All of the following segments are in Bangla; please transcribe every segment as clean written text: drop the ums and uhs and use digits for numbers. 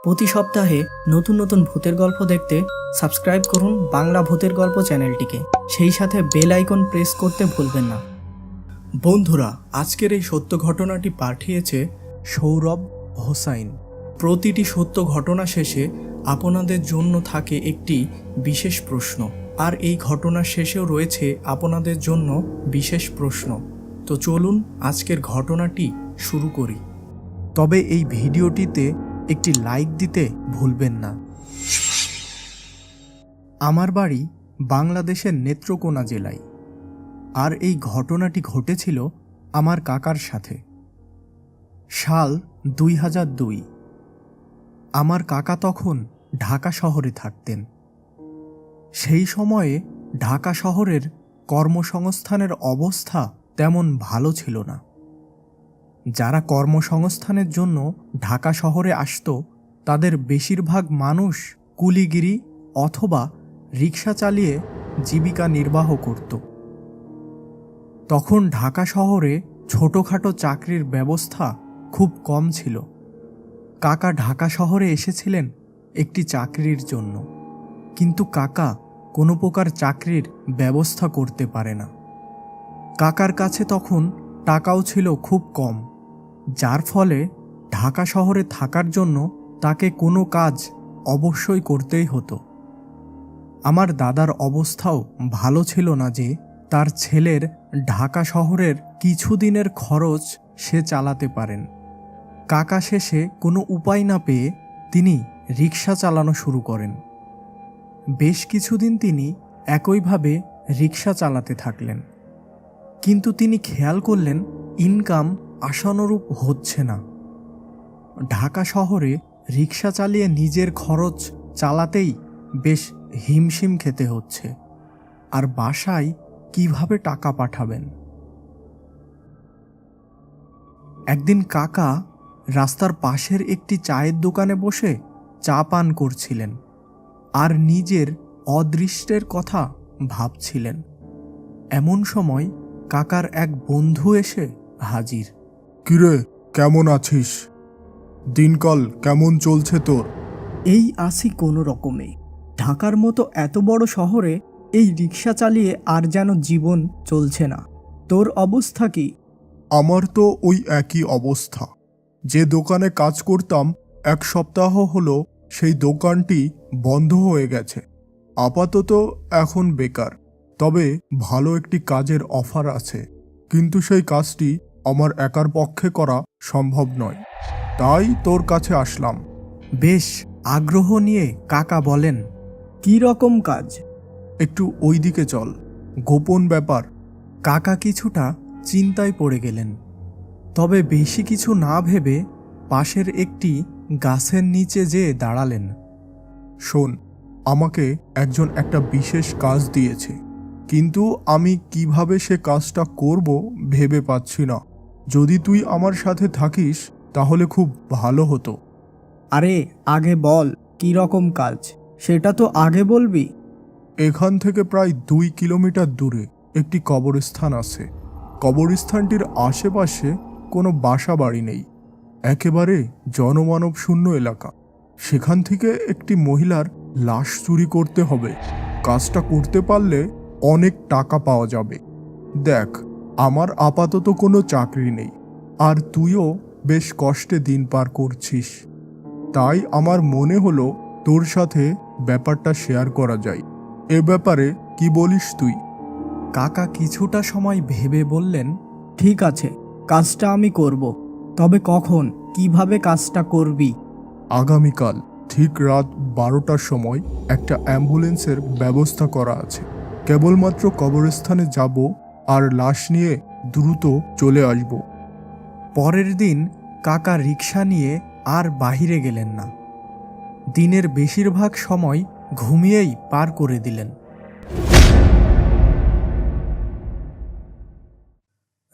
প্রতি সপ্তাহে নতুন নতুন ভূতের গল্প দেখতে সাবস্ক্রাইব করুন বাংলা ভূতের গল্প চ্যানেলটিকে। সেই সাথে বেল আইকন প্রেস করতে ভুলবেন না। বন্ধুরা, আজকের এই সত্য ঘটনাটি পাঠিয়েছে সৌরভ হোসাইন। প্রতিটি সত্য ঘটনা শেষে আপনাদের জন্য থাকে একটি বিশেষ প্রশ্ন, আর এই ঘটনার শেষেও রয়েছে আপনাদের জন্য বিশেষ প্রশ্ন। তো চলুন আজকের ঘটনাটি শুরু করি। তবে এই ভিডিওটিতে একটি লাইক দিতে ভুলবেন না। আমার বাড়ি বাংলাদেশের নেত্রকোনা জেলায়, আর এই ঘটনাটি ঘটেছিল আমার কাকার সাথে। সাল 2002। আমার কাকা তখন ঢাকা শহরে থাকতেন। সেই সময়ে ঢাকা শহরের কর্মসংস্থানের অবস্থা তেমন ভালো ছিল না। যারা কর্মসংস্থানের জন্য ঢাকা শহরে আসত তাদের বেশিরভাগ মানুষ কুলিগিরি অথবা রিক্সা চালিয়ে জীবিকা নির্বাহ করত। তখন ঢাকা শহরে ছোটোখাটো চাকরির ব্যবস্থা খুব কম ছিল। কাকা ঢাকা শহরে এসেছিলেন একটি চাকরির জন্য, কিন্তু কাকা কোনো প্রকার চাকরির ব্যবস্থা করতে পারে না। কাকার কাছে তখন টাকাও ছিল খুব কম, যার ফলে ঢাকা শহরে থাকার জন্য তাকে কোনো কাজ অবশ্যই করতেই হতো। আমার দাদার অবস্থাও ভালো ছিল না যে তার ছেলের ঢাকা শহরের কিছুদিনের খরচ সে চালাতে পারেন। কাকা শেষে কোনো উপায় না পেয়ে তিনি রিক্সা চালানো শুরু করেন। বেশ কিছুদিন তিনি একইভাবে রিক্সা চালাতে থাকলেন, কিন্তু তিনি খেয়াল করলেন ইনকাম আশানুরূপ হচ্ছে না। ঢাকা শহরে রিক্সা চালিয়ে নিজের খরচ চালাতেই বেশ হিমশিম খেতে হচ্ছে, আর বাসায় কিভাবে টাকা পাঠাবেন। একদিন কাকা রাস্তার পাশের একটি চায়ের দোকানে বসে চা পান করছিলেন আর নিজের অদৃষ্টের কথা ভাবছিলেন। এমন সময় কাকার এক বন্ধু এসে হাজির। কিরে, কেমন আছিস? দিনকাল কেমন চলছে তোর? এই আছি কোনো রকমে। ঢাকার মতো এত বড় শহরে এই রিক্সা চালিয়ে আর যেন জীবন চলছে না। তোর অবস্থা কি? আমার তো ওই একই অবস্থা। যে দোকানে কাজ করতাম 1 সপ্তাহ হলো সেই দোকানটি বন্ধ হয়ে গেছে। আপাতত এখন বেকার। তবে ভালো একটি কাজের অফার আছে, কিন্তু সেই কাজটি আমার একার পক্ষে করা সম্ভব নয়, তাই তোর কাছে আসলাম। বেশ আগ্রহ নিয়ে কাকা বলেন, কি রকম কাজ? একটু ওই দিকে চল, গোপন ব্যাপার। কাকা কিছুটা চিন্তায় পড়ে গেলেন, তবে বেশি কিছু না ভেবে পাশের একটি গাছের নিচে যেয়ে দাঁড়ালেন। শোন, আমাকে একজন একটা বিশেষ কাজ দিয়েছে, কিন্তু আমি কিভাবে সে কাজটা করব ভেবে পাচ্ছি না। যদি তুই আমার সাথে থাকিস তাহলে খুব ভালো হতো। আরে আগে বল কি রকম কাজ, সেটা তো আগে বলবি। এখান থেকে প্রায় 2 কিলোমিটার দূরে একটি কবরস্থান আছে। কবরস্থানটির আশেপাশে কোনো বাসা বাড়ি নেই, একেবারে জনমানব শূন্য এলাকা। সেখান থেকে একটি মহিলার লাশ চুরি করতে হবে। কাজটা করতে পারলে অনেক টাকা পাওয়া যাবে। দেখ, আমার আপাতত কোনো চাকরি নেই, আর তুইও বেশ কষ্টে দিন পার করছিস, তাই আমার মনে হলো তোর সাথে ব্যাপারটা শেয়ার করা যায়। এ ব্যাপারে কি বলিস তুই? কাকা কিছুটা সময় ভেবে বললেন, ঠিক আছে, কাজটা আমি করব, তবে কখন কিভাবে কাজটা করবি? আগামীকাল ঠিক রাত 12টার সময় একটা অ্যাম্বুলেন্সের ব্যবস্থা করা আছে। কেবলমাত্র কবরস্থানে যাব আর লাশ নিয়ে দ্রুত চলে আসব। পরের দিন কাকা রিক্সা নিয়ে আর বাহিরে গেলেন না। দিনের বেশিরভাগ সময় ঘুমিয়েই পার করে দিলেন।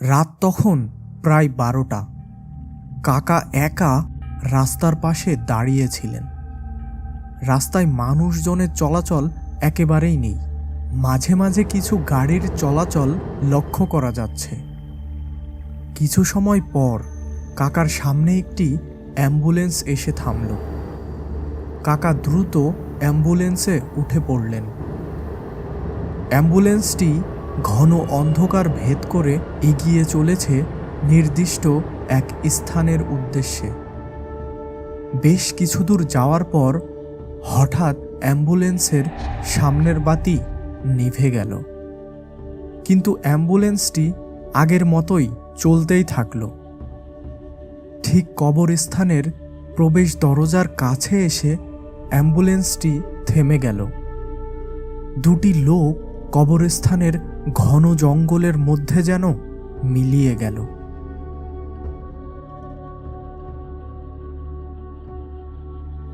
রাত তখন প্রায় 12টা। কাকা একা রাস্তার পাশে দাঁড়িয়েছিলেন। রাস্তায় মানুষজনের চলাচল একেবারেই নেই। মাঝে মাঝে কিছু গাড়ির চলাচল লক্ষ্য করা যাচ্ছে। কিছু সময় পর কাকার সামনে একটি অ্যাম্বুলেন্স এসে থামল। কাকা দ্রুত অ্যাম্বুলেন্সে উঠে পড়লেন। অ্যাম্বুলেন্সটি ঘন অন্ধকার ভেদ করে এগিয়ে চলেছে নির্দিষ্ট এক স্থানের উদ্দেশ্যে। বেশ কিছু দূর যাওয়ার পর হঠাৎ অ্যাম্বুলেন্সের সামনের বাতি নিভে গেল, কিন্তু অ্যাম্বুলেন্সটি আগের মতোই চলতেই থাকল। ঠিক কবরস্থানের প্রবেশ দরজার কাছে এসে অ্যাম্বুলেন্সটি থেমে গেল। দুটি লোক কবরস্থানের ঘন জঙ্গলের মধ্যে যেন মিলিয়ে গেল।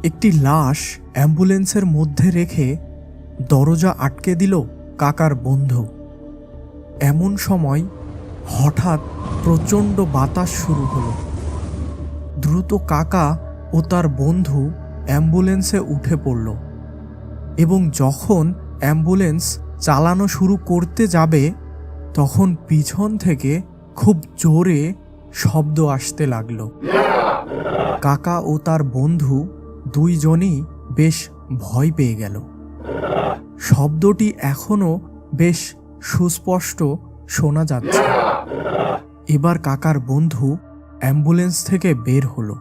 একটি লাশ অ্যাম্বুলেন্সের মধ্যে রেখে দরজা আটকে দিল কাকার বন্ধু। এমন সময় হঠাৎ প্রচণ্ড বাতাস শুরু হলো। দ্রুত কাকা ও তার বন্ধু অ্যাম্বুলেন্সে উঠে পড়ল এবং যখন অ্যাম্বুলেন্স চালানো শুরু করতে যাবে তখন পিছন থেকে খুব জোরে শব্দ আসতে লাগল। কাকা ও তার বন্ধু দুইজনই বেশ ভয় পেয়ে গেল। শব্দটি এখনো বেশ সুস্পষ্ট শোনা যাচ্ছে। এবার কাকার বন্ধু অ্যাম্বুলেন্স থেকে বের হলো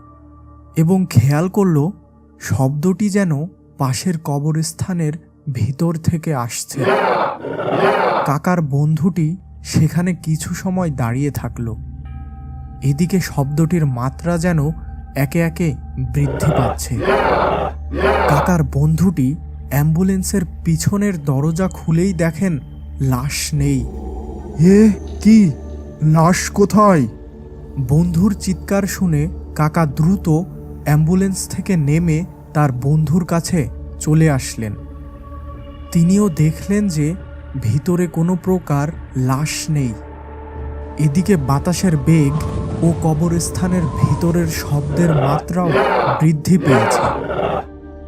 এবং খেয়াল করল শব্দটি যেন পাশের কবরস্থানের ভিতর থেকে আসছে। কাকার বন্ধুটি সেখানে কিছু সময় দাঁড়িয়ে থাকল। এদিকে শব্দটির মাত্রা যেন একে একে বৃদ্ধি পাচ্ছে। কাকার বন্ধুটি অ্যাম্বুলেন্সের পিছনের দরজা খুলেই দেখেন লাশ নেই। কি লাশ কোথায়? বন্ধুর চিৎকার শুনে কাকা দ্রুত অ্যাম্বুলেন্স থেকে নেমে তার বন্ধুর কাছে চলে আসলেন। তিনিও দেখলেন যে ভিতরে কোনো প্রকার লাশ নেই। এদিকে বাতাসের বেগ ও কবরস্থানের ভিতরের শব্দের মাত্রাও বৃদ্ধি পেয়েছে।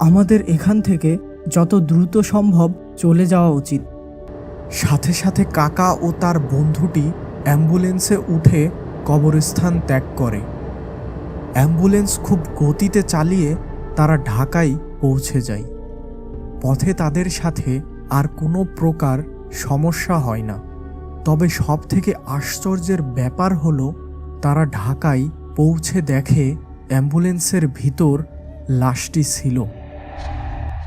আমাদের এখান থেকে যত দ্রুত সম্ভব চলে যাওয়া উচিত। সাথে সাথে কাকা ও তার বন্ধুটি অ্যাম্বুলেন্সে উঠে কবরস্থান ত্যাগ করে। অ্যাম্বুলেন্স খুব গতিতে চালিয়ে তারা ঢাকায় পৌঁছে যায়। পথে তাদের সাথে আর কোনো প্রকার সমস্যা হয় না। তবে সবথেকে আশ্চর্যের ব্যাপার হলো তারা ঢাকায় পৌঁছে দেখে অ্যাম্বুলেন্সের ভিতর লাশটি ছিল।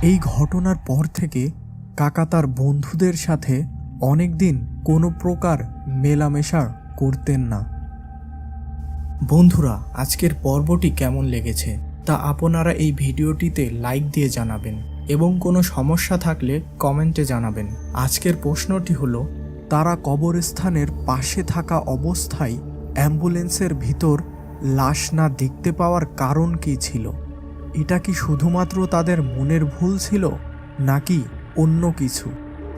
এই ঘটনার পর থেকে কাকা তার বন্ধুদের সাথে অনেকদিন কোনো প্রকার মেলামেশা করতেন না। বন্ধুরা, আজকের পর্বটি কেমন লেগেছে তা আপনারা এই ভিডিওটিতে লাইক দিয়ে জানাবেন এবং কোনো সমস্যা থাকলে কমেন্টে জানাবেন। আজকের প্রশ্নটি হলো, তারা কবরস্থানের পাশে থাকা অবস্থায় অ্যাম্বুলেন্সের ভিতর লাশ না দেখতে পাওয়ার কারণ কী ছিল? এটা কি শুধুমাত্র তাদের মনের ভুল ছিল নাকি অন্য কিছু?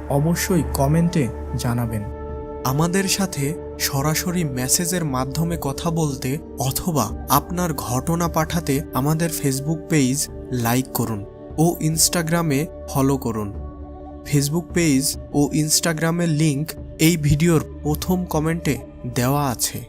অবশ্যই কমেন্টে জানাবেন। আমাদের সাথে সরাসরি মেসেজের মাধ্যমে কথা বলতে অথবা আপনার ঘটনা পাঠাতে আমাদের ফেসবুক পেজ লাইক করুন ও ইনস্টাগ্রামে ফলো করুন। ফেসবুক পেজ ও ইনস্টাগ্রামের লিংক এই ভিডিওর প্রথম কমেন্টে দেওয়া আছে।